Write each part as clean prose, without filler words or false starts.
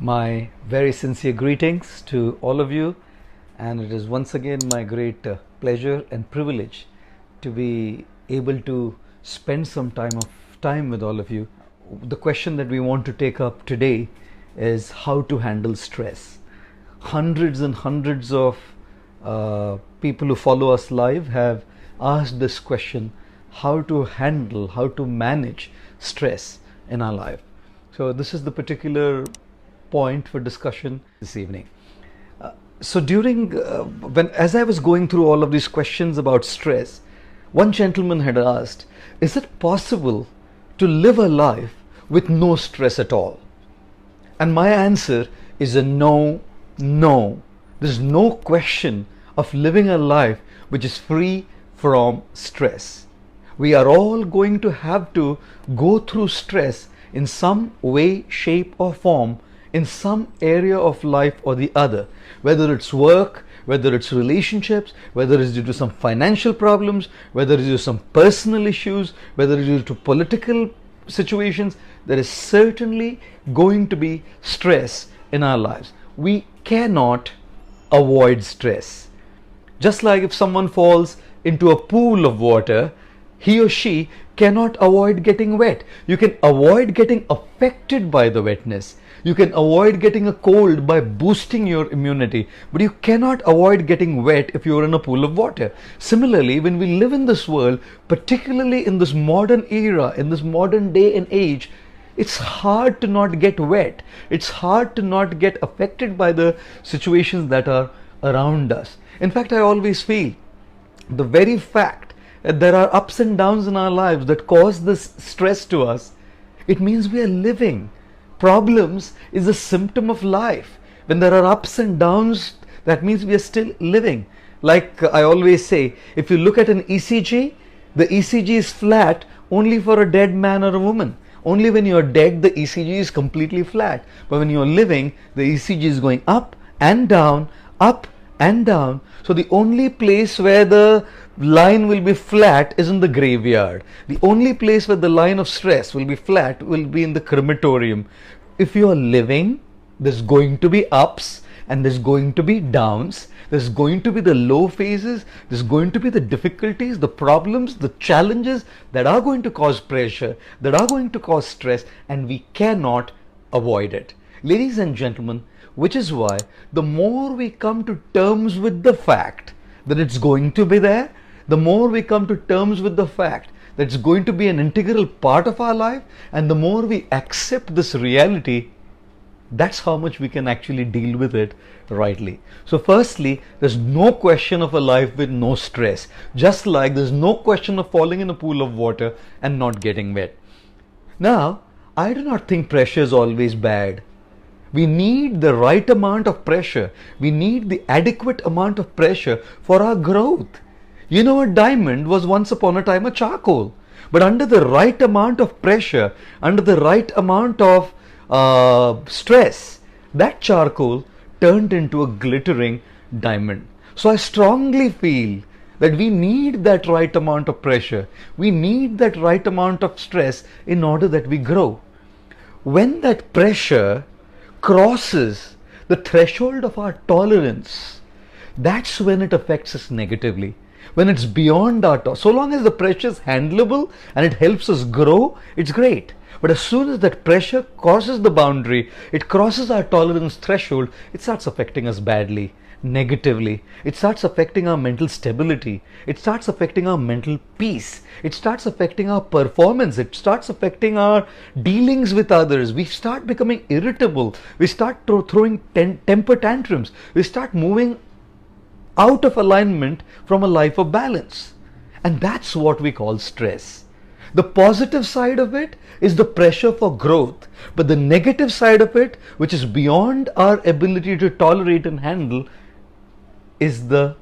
My very sincere greetings to all of you, and it is once again my great pleasure and privilege to be able to spend some time with all of you. The question that we want to take up today is how to handle stress. Hundreds and hundreds of people who follow us live have asked this question: how to handle, how to manage stress in our life. So this is the particular point for discussion this evening. So during as I was going through all of these questions about stress, one gentleman had asked, is it possible to live a life with no stress at all? And my answer is a no. There's no question of living a life which is free from stress. We are all going to have to go through stress in some way, shape or form, in some area of life or the other, whether it's work, whether it's relationships, whether it's due to some financial problems, whether it's due to some personal issues, whether it's due to political situations. There is certainly going to be stress in our lives. We cannot avoid stress. Just like if someone falls into a pool of water, he or she cannot avoid getting wet. You can avoid getting affected by the wetness. You can avoid getting a cold by boosting your immunity, but you cannot avoid getting wet if you're in a pool of water. Similarly, when we live in this world, particularly in this modern era, in this modern day and age, it's hard to not get wet. It's hard to not get affected by the situations that are around us. In fact, I always feel the very fact that there are ups and downs in our lives that cause this stress to us, it means we are living. Problems is a symptom of life. When there are ups and downs, that means we are still living. Like I always say, if you look at an ECG, the ECG is flat only for a dead man or a woman. Only when you are dead, the ECG is completely flat. But when you are living, the ECG is going up and down, up and down. So the only place where the line will be flat is in the graveyard. The only place where the line of stress will be flat will be in the crematorium. If you are living, there's going to be ups and there's going to be downs. There's going to be the low phases. There's going to be the difficulties, the problems, the challenges that are going to cause pressure, that are going to cause stress, and we cannot avoid it. Ladies and gentlemen, which is why the more we come to terms with the fact that it's going to be there, the more we come to terms with the fact that it's going to be an integral part of our life, and the more we accept this reality, that's how much we can actually deal with it rightly. So firstly, there's no question of a life with no stress, just like there's no question of falling in a pool of water and not getting wet. Now, I do not think pressure is always bad. We need the right amount of pressure. We need the adequate amount of pressure for our growth. You know, a diamond was once upon a time a charcoal, but under the right amount of pressure, under the right amount of stress, that charcoal turned into a glittering diamond. So I strongly feel that we need that right amount of pressure. We need that right amount of stress in order that we grow. When that pressure crosses the threshold of our tolerance, that's when it affects us negatively. When it's beyond our so long as the pressure is handleable and it helps us grow, it's great. But as soon as that pressure crosses the boundary, it crosses our tolerance threshold, it starts affecting us badly, negatively. It starts affecting our mental stability. It starts affecting our mental peace. It starts affecting our performance. It starts affecting our dealings with others. We start becoming irritable. We start throwing temper tantrums. We start moving out of alignment from a life of balance. And that's what we call stress. The positive side of it is the pressure for growth, but the negative side of it, which is beyond our ability to tolerate and handle, is the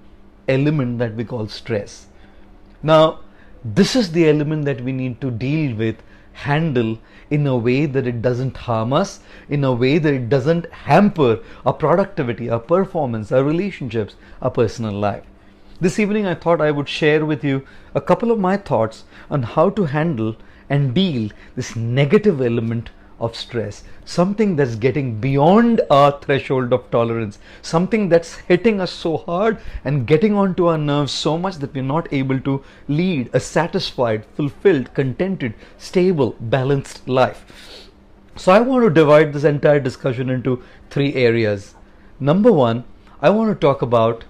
element that we call stress. Now, this is the element that we need to deal with, handle in a way that it doesn't harm us, in a way that it doesn't hamper our productivity, our performance, our relationships, our personal life. This evening I thought I would share with you a couple of my thoughts on how to handle and deal this negative element of stress, something that's getting beyond our threshold of tolerance, something that's hitting us so hard and getting onto our nerves so much that we're not able to lead a satisfied, fulfilled, contented, stable, balanced life. So I want to divide this entire discussion into three areas. Number one, I want to talk about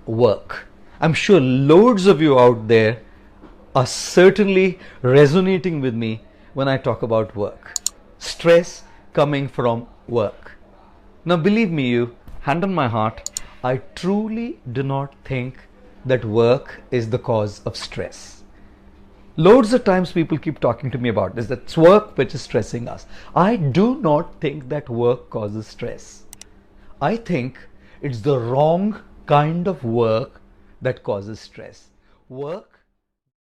work. I'm sure loads of you out there are certainly resonating with me when I talk about work. Stress coming from work. Now believe me, you, hand on my heart, I truly do not think that work is the cause of stress. Loads of times people keep talking to me about this, that it's work which is stressing us. I do not think that work causes stress. I think it's the wrong kind of work that causes stress. Work